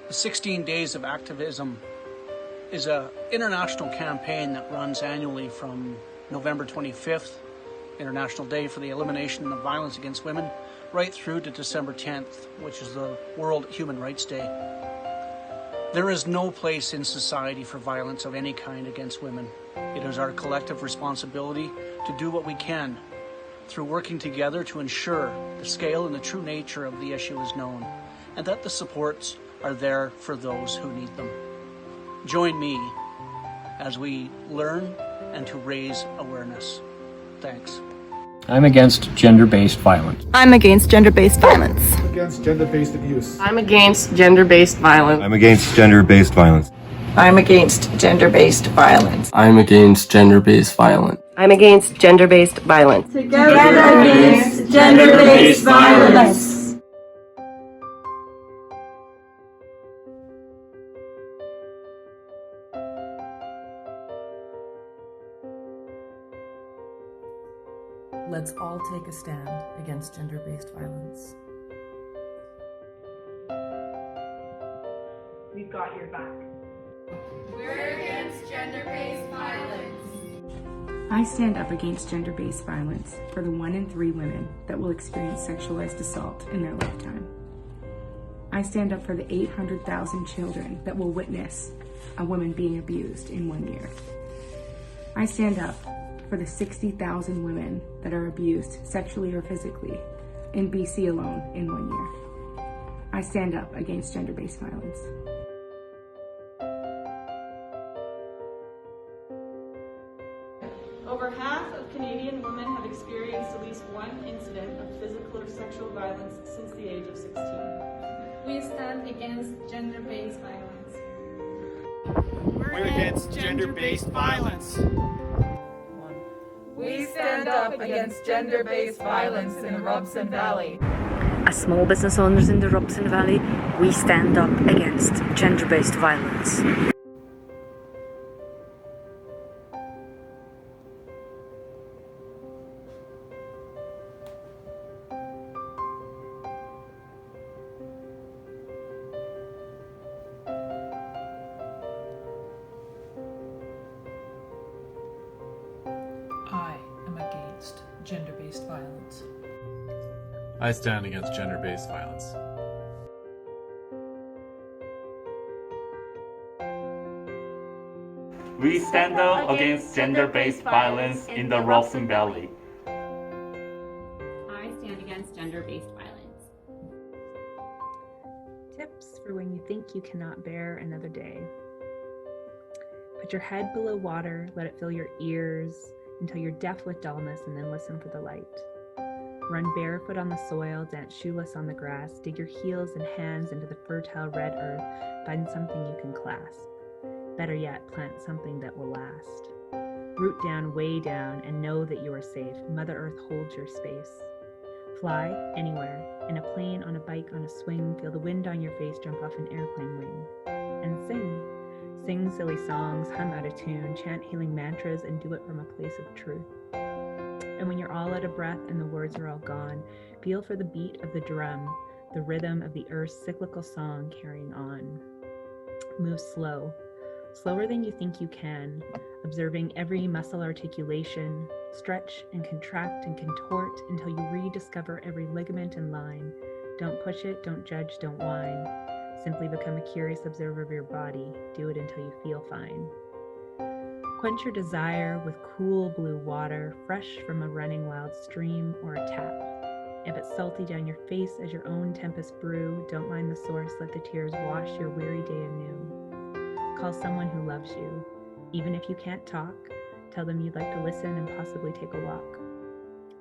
The 16 Days of Activism is an international campaign that runs annually from November 25th, International Day for the Elimination of Violence Against Women, right through to December 10th, which is the World Human Rights Day. There is no place in society for violence of any kind against women. It is our collective responsibility to do what we can through working together to ensure the scale and the true nature of the issue is known, and that the supports are there for those who need them. Join me as we learn and to raise awareness. Thanks. I'm against gender-based violence. I'm against gender-based violence. Against gender-based abuse. I'm against gender-based violence. I'm against gender-based violence. I'm against gender-based violence. I'm against gender-based violence. I'm against gender-based violence. Together against gender-based violence. Let's all take a stand against gender-based violence. We've got your back. We're against gender-based violence. I stand up against gender-based violence for the 1 in 3 women that will experience sexualized assault in their lifetime. I stand up for the 800,000 children that will witness a woman being abused in 1 year. I stand up for the 60,000 women that are abused sexually or physically in BC alone in 1 year. I stand up against gender-based violence. Over half of Canadian women have experienced at least one incident of physical or sexual violence since the age of 16. We stand against gender-based violence. We're against gender-based violence. We stand up against gender-based violence in the Robson Valley. As small business owners in the Robson Valley, we stand up against gender-based violence. I am against gender-based violence. I stand against gender-based violence. We stand up against gender-based violence in the Robson Valley. I stand against gender-based violence. Tips for when you think you cannot bear another day. Put your head below water, let it fill your ears until you're deaf with dullness, and then listen for the light. Run barefoot on the soil, dance shoeless on the grass, dig your heels and hands into the fertile red earth, find something you can clasp. Better yet, plant something that will last. Root down, way down, and know that you are safe. Mother Earth holds your space. Fly anywhere, in a plane, on a bike, on a swing, feel the wind on your face, jump off an airplane wing. And sing. Sing silly songs, hum out of tune, chant healing mantras, and do it from a place of truth. And when you're all out of breath and the words are all gone, feel for the beat of the drum, the rhythm of the earth's cyclical song carrying on. Move slow, slower than you think you can, observing every muscle articulation, stretch and contract and contort until you rediscover every ligament and line. Don't push it, don't judge, don't whine. Simply become a curious observer of your body. Do it until you feel fine. Quench your desire with cool blue water, fresh from a running wild stream or a tap. If it's salty down your face as your own tempest brew, don't mind the source, let the tears wash your weary day anew. Call someone who loves you. Even if you can't talk, tell them you'd like to listen and possibly take a walk.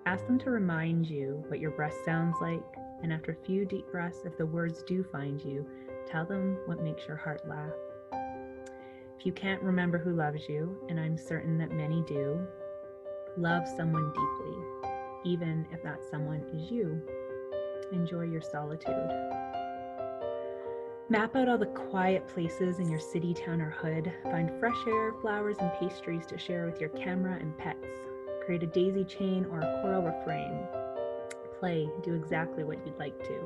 Ask them to remind you what your breath sounds like, and after a few deep breaths, if the words do find you, tell them what makes your heart laugh. If you can't remember who loves you, and I'm certain that many do, love someone deeply, even if that someone is you. Enjoy your solitude. Map out all the quiet places in your city, town, or hood. Find fresh air, flowers, and pastries to share with your camera and pets. Create a daisy chain or a choral refrain. Play, do exactly what you'd like to.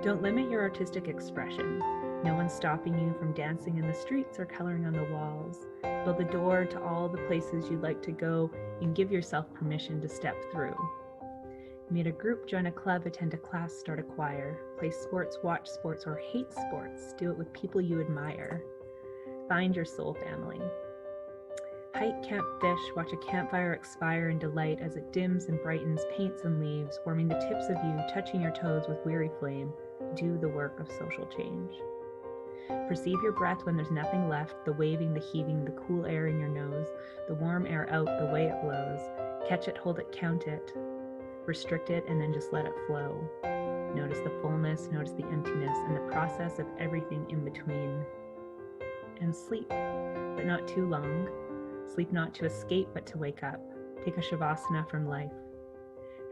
Don't limit your artistic expression. No one's stopping you from dancing in the streets or coloring on the walls. Build a door to all the places you'd like to go and give yourself permission to step through. Meet a group, join a club, attend a class, start a choir. Play sports, watch sports, or hate sports. Do it with people you admire. Find your soul family. Hike, camp, fish, watch a campfire expire in delight as it dims and brightens, paints and leaves, warming the tips of you, touching your toes with weary flame. Do the work of social change. Perceive your breath when there's nothing left, the waving, the heaving, the cool air in your nose, the warm air out, the way it blows. Catch it, hold it, count it. Restrict it, and then just let it flow. Notice the fullness, notice the emptiness, and the process of everything in between. And sleep, but not too long. Sleep not to escape, but to wake up. Take a shavasana from life.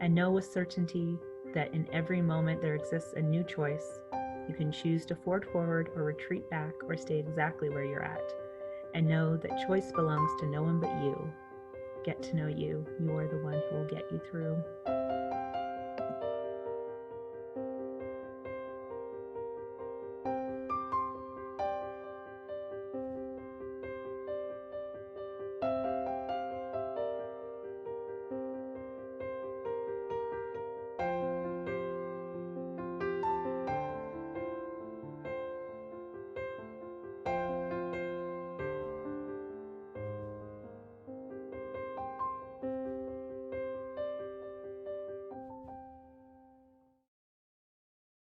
And know with certainty that in every moment there exists a new choice. You can choose to forward or retreat back or stay exactly where you're at. And know that choice belongs to no one but you. Get to know you. You are the one who will get you through.